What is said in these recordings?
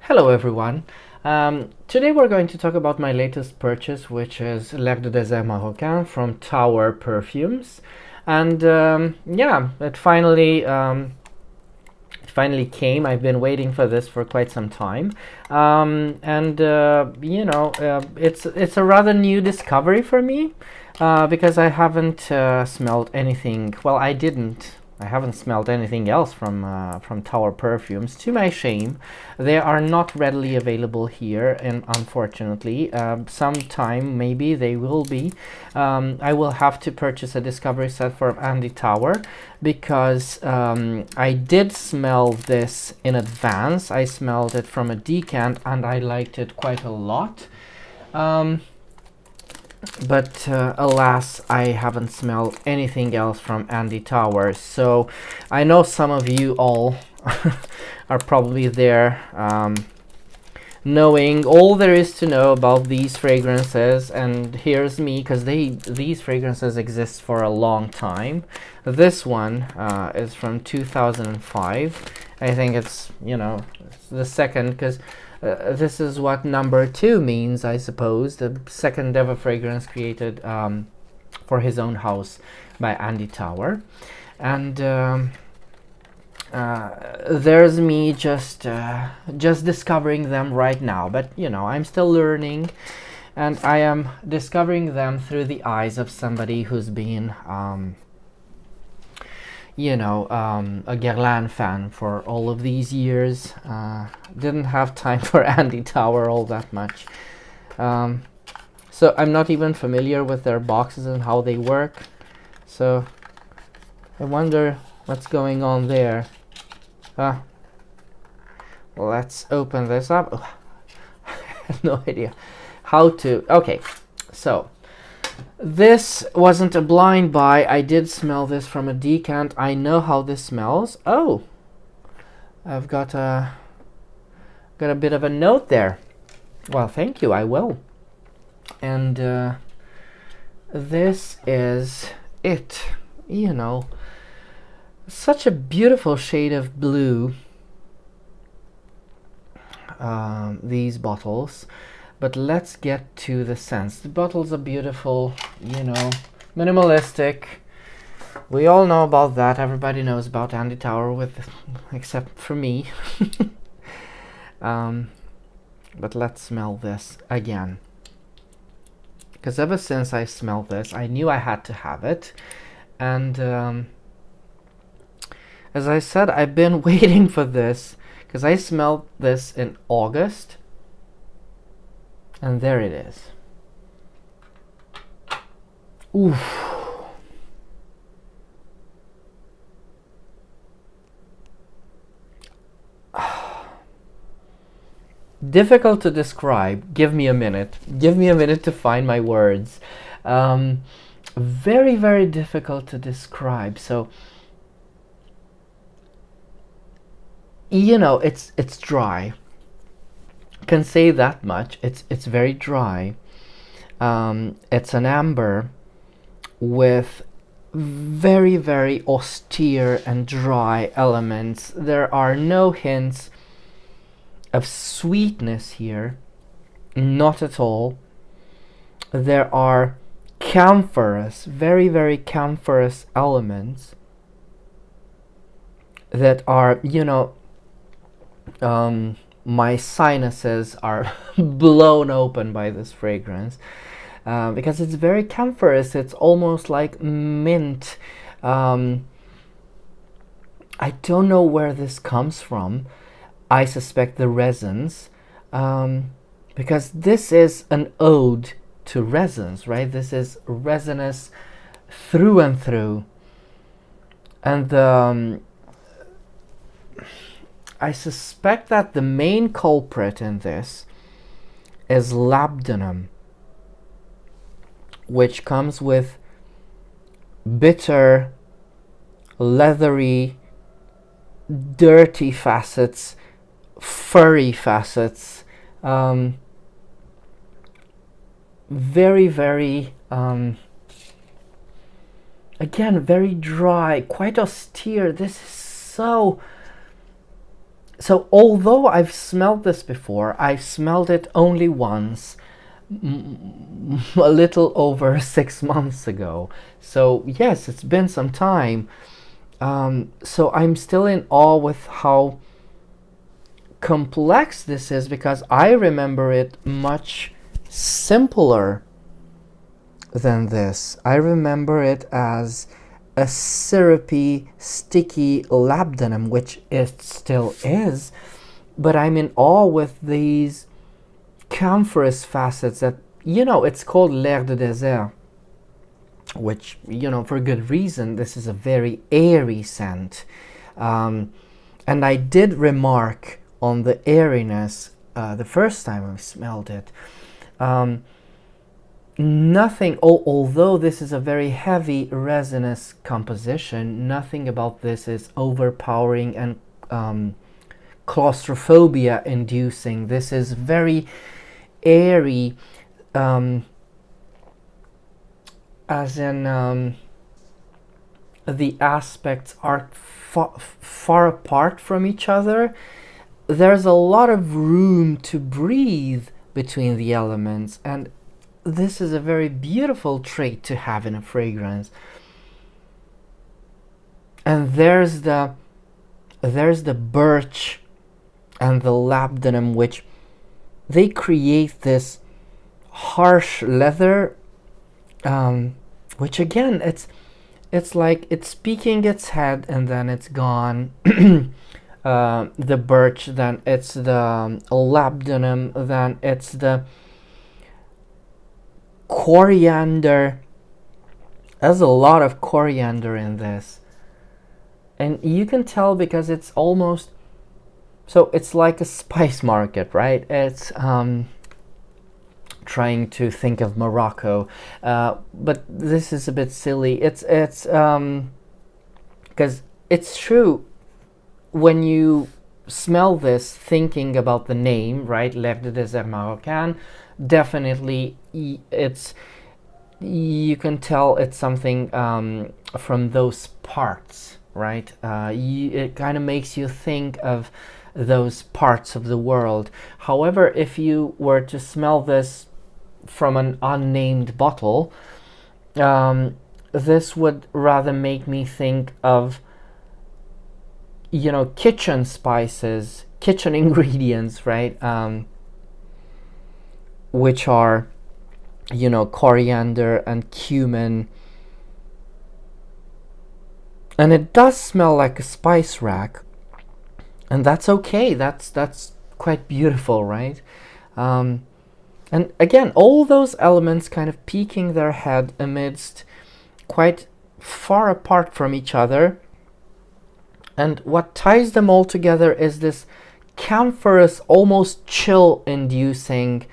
Hello everyone. Today we're going to talk about my latest purchase, which is désert marocain from Tower Perfumes, and yeah, it finally came. I've been waiting for this for quite some time, and it's a rather new discovery for me because I haven't smelled anything. Well, I didn't. I haven't smelled anything else from Tower Perfumes. To my shame, they are not readily available here, and unfortunately, sometime maybe they will be. I will have to purchase a discovery set from Andy Tower because I did smell this in advance. I smelled it from a decant and I liked it quite a lot. But alas, I haven't smelled anything else from Andy Tower. So I know some of you all are probably there knowing all there is to know about these fragrances, and here's me, because these fragrances exist for a long time. This one is from 2005. I think it's the second, because this is what number 2 means, I suppose. The second ever fragrance created for his own house by Andy Tower. And there's me just discovering them right now. But I'm still learning, and I am discovering them through the eyes of somebody who's been a Guerlain fan for all of these years. Didn't have time for Andy Tower all that much. So I'm not even familiar with their boxes and how they work. So I wonder what's going on there. Let's open this up. I have no idea how to. Okay, so this wasn't a blind buy. I did smell this from a decant. I know how this smells. Oh, I've got a bit of a note there. Well, thank you. I will. And this is it. Such a beautiful shade of blue. These bottles. But let's get to the scents. The bottles are beautiful, minimalistic. We all know about that. Everybody knows about Andy Tower, except for me. But let's smell this again. Because ever since I smelled this, I knew I had to have it. And as I said, I've been waiting for this because I smelled this in August. And there it is. Oof. Difficult to describe. Give me a minute. Give me a minute to find my words. Very, very difficult to describe. So, it's dry. Can say that much. It's very dry. It's an amber with very, very austere and dry elements. There are no hints of sweetness here, not at all. There are camphorous, very, very camphorous elements that are, my sinuses are blown open by this fragrance because it's very camphorous. It's almost like mint. I don't know where this comes from. I suspect the resins, because this is an ode to resins, right? This is resinous through and through. And I suspect that the main culprit in this is labdanum, which comes with bitter, leathery, dirty facets, furry facets, very, very, again, very dry, quite austere. This is so So although I've smelled this before, I've smelled it only once, a little over 6 months ago. So yes, it's been some time. So I'm still in awe with how complex this is, because I remember it much simpler than this. I remember it as a syrupy, sticky labdanum, which it still is, but I'm in awe with these camphorous facets that, it's called l'air de désert, which, for good reason. This is a very airy scent. And I did remark on the airiness the first time I smelled it. Nothing, although this is a very heavy resinous composition, nothing about this is overpowering and claustrophobia inducing. This is very airy, as in the aspects are far apart from each other. There's a lot of room to breathe between the elements, and this is a very beautiful trait to have in a fragrance. And there's the birch and the labdanum, which they create this harsh leather, which again, it's like it's peeking its head and then it's gone. The birch, then it's the labdanum, then it's the coriander. There's a lot of coriander in this, and you can tell because it's almost, so it's like a spice market, right? It's trying to think of Morocco, but this is a bit silly. It's because it's true, when you smell this thinking about the name, right, l'air de désert marocain, definitely you can tell it's something from those parts, right? It kind of makes you think of those parts of the world. However, if you were to smell this from an unnamed bottle, this would rather make me think of, kitchen spices, kitchen ingredients, right? Which are, coriander and cumin. And it does smell like a spice rack. And that's okay. That's quite beautiful, right? And again, all those elements kind of peeking their head amidst quite far apart from each other. And what ties them all together is this camphorous, almost chill-inducing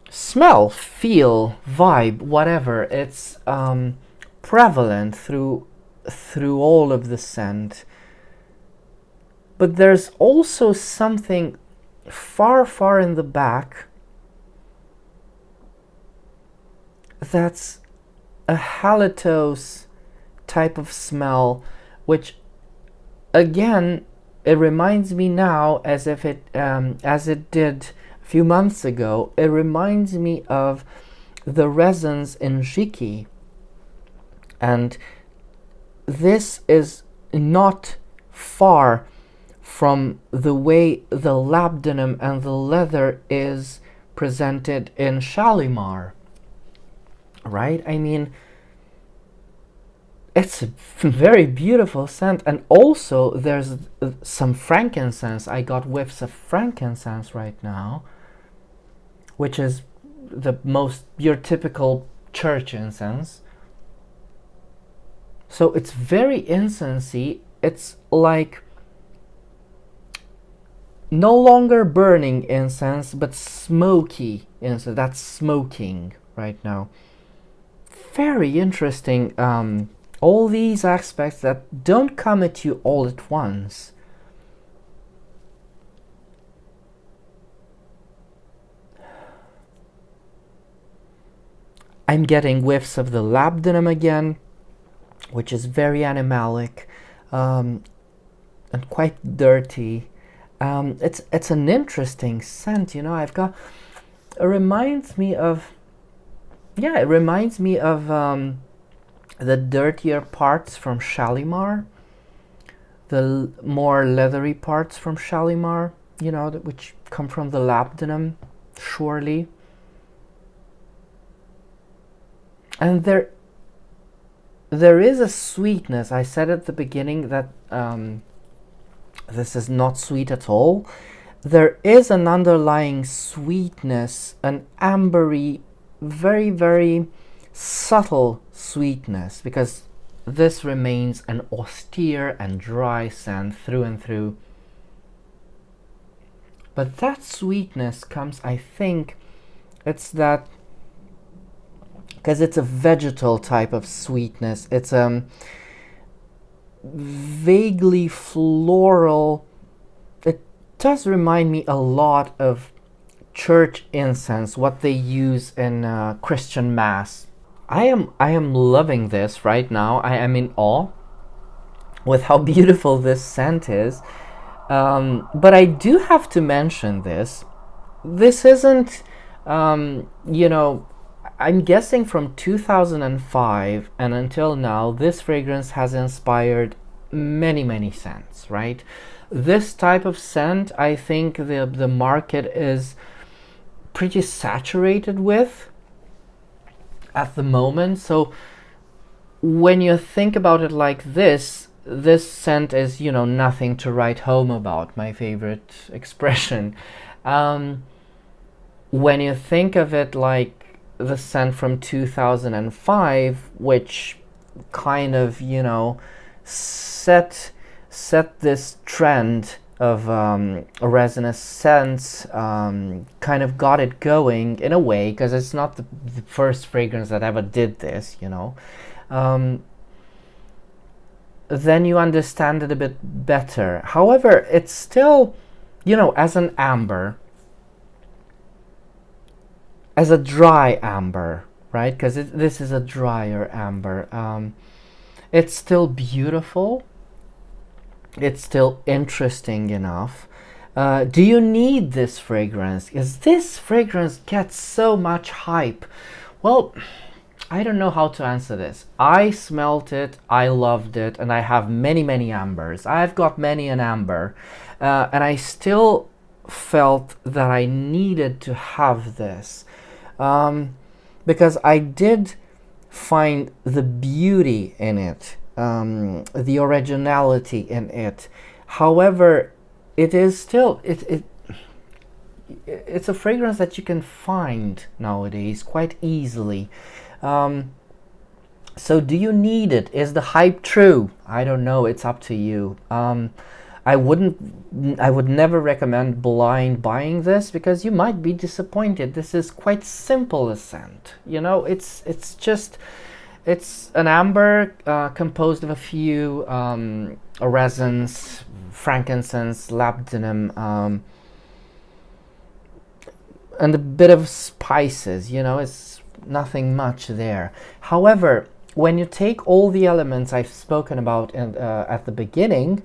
smell, feel, vibe, whatever. It's prevalent through all of the scent. But there's also something far in the back that's a halitosis type of smell, which again, it reminds me now, as if it as it did a few months ago, it reminds me of the resins in Jiki. And this is not far from the way the labdanum and the leather is presented in Shalimar, right? I mean, it's a very beautiful scent. And also there's some frankincense. I got whiffs of frankincense right now, which is your typical church incense. So it's very incensey. It's like no longer burning incense, but smoky incense. That's smoking right now. Very interesting. All these aspects that don't come at you all at once. I'm getting whiffs of the labdanum again, which is very animalic. and quite dirty. It's an interesting scent, you know. It reminds me of, yeah, it reminds me of the dirtier parts from Shalimar, the more leathery parts from Shalimar, you know, which come from the labdanum, surely. And there is a sweetness. I said at the beginning that this is not sweet at all. There is an underlying sweetness, an ambery, very, very subtle sweetness, because this remains an austere and dry scent through and through. But that sweetness comes, I think, it's that, because it's a vegetal type of sweetness. It's vaguely floral. It does remind me a lot of church incense, what they use in Christian mass. I am loving this right now. I am in awe with how beautiful this scent is. But I do have to mention this. This isn't, you know, I'm guessing from 2005 and until now, this fragrance has inspired many, many scents, right? This type of scent, I think the market is pretty saturated with at the moment. So when you think about it like this scent is, you know, nothing to write home about, my favorite expression. When you think of it like the scent from 2005, which kind of, you know, set this trend of resinous scents, kind of got it going in a way, because it's not the first fragrance that ever did this, you know. Then you understand it a bit better. However, it's still, you know, as an amber, as a dry amber, right? Because this is a drier amber. It's still beautiful. It's still interesting enough. Do you need this fragrance? Because this fragrance gets so much hype. Well, I don't know how to answer this. I smelt it, I loved it, and I have many, many ambers. I've got many an amber, and I still felt that I needed to have this, because I did find the beauty in it, the originality in it. However, it is still it's a fragrance that you can find nowadays quite easily. So do you need it? Is the hype true? I don't know. It's up to you. I would never recommend blind buying this, because you might be disappointed. This is quite simple a scent. You know, it's an amber composed of a few resins, frankincense, labdanum, and a bit of spices. You know, it's nothing much there. However, when you take all the elements I've spoken about at the beginning,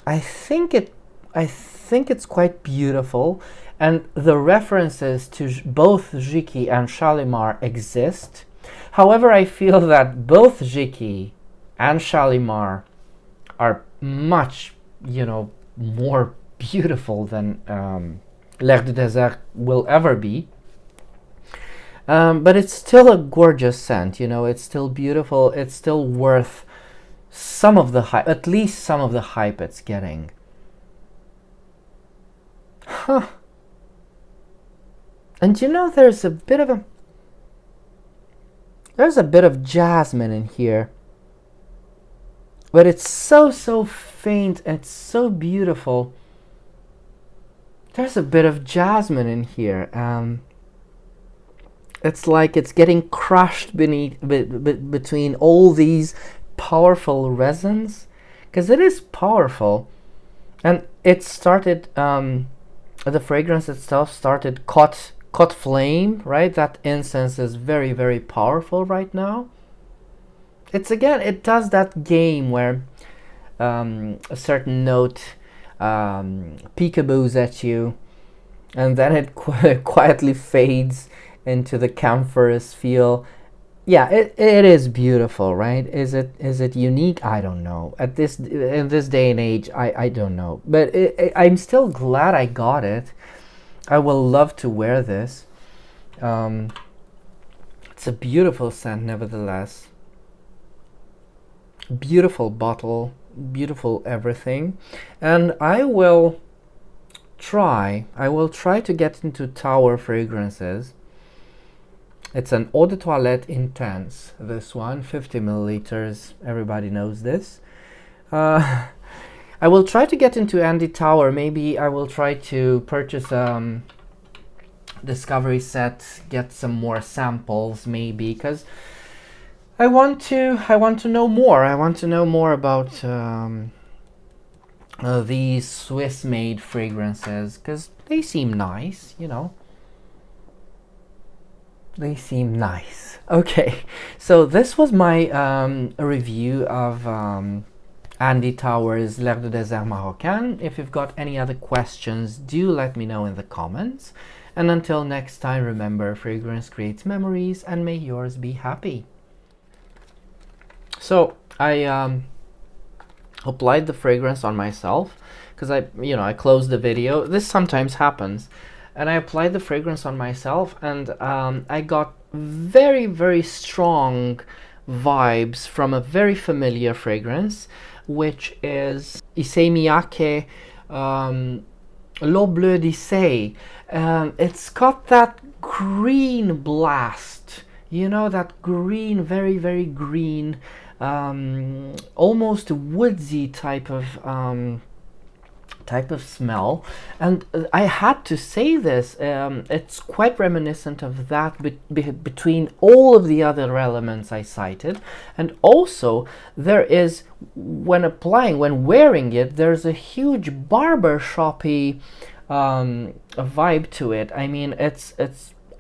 I think it's quite beautiful, and the references to both Jiki and Shalimar exist. However, I feel that both Jiki and Shalimar are much, you know, more beautiful than L'air du désert will ever be. But it's still a gorgeous scent, you know, it's still beautiful, it's still worth some of the hype, at least some of the hype it's getting. Huh. And you know, there's a bit of jasmine in here, but it's so faint and it's so beautiful. There's a bit of jasmine in here. It's like it's getting crushed between all these powerful resins, because it is powerful. And it started, the fragrance itself started caught flame, right? That incense is very, very powerful right now. It does that game where a certain note peekaboos at you, and then it quietly fades into the camphorous feel. Yeah, it is beautiful, right? Is it unique? I don't know. In this day and age, I don't know. But I'm still glad I got it. I will love to wear this. It's a beautiful scent, nevertheless. Beautiful bottle, beautiful everything, and I will try to get into tower fragrances. It's an eau de toilette intense, this one, 50 milliliters. Everybody knows this. I will try to get into Andy Tower. Maybe I will try to purchase discovery set, get some more samples, maybe, because I want to know more. I want to know more about these Swiss-made fragrances, because they seem nice, you know. They seem nice. Okay, so this was my review of Andy Tower's L'air de désert marocain. If you've got any other questions, do let me know in the comments. And until next time, remember, fragrance creates memories, and may yours be happy. So I applied the fragrance on myself because I closed the video. This sometimes happens, and I applied the fragrance on myself, and I got very, very strong vibes from a very familiar fragrance, which is Issey Miyake L'eau bleue d'Issey. It's got that green blast, you know, that green, very, very green, almost woodsy type of smell. And I had to say this, it's quite reminiscent of that between all of the other elements I cited. And also there is, when wearing it, there's a huge barber shoppy vibe to it. I mean,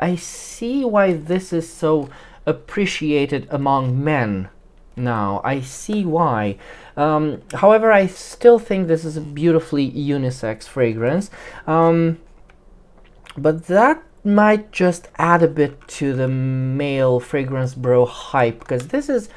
I see why this is so appreciated among men now. I see why. However, I still think this is a beautifully unisex fragrance, but that might just add a bit to the male fragrance bro hype, because this is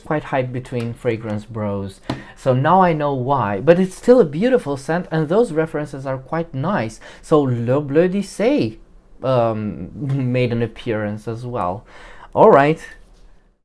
quite hype between fragrance bros. So now I know why, but it's still a beautiful scent, and those references are quite nice. So Le Bleu d'Issey made an appearance as well. All right.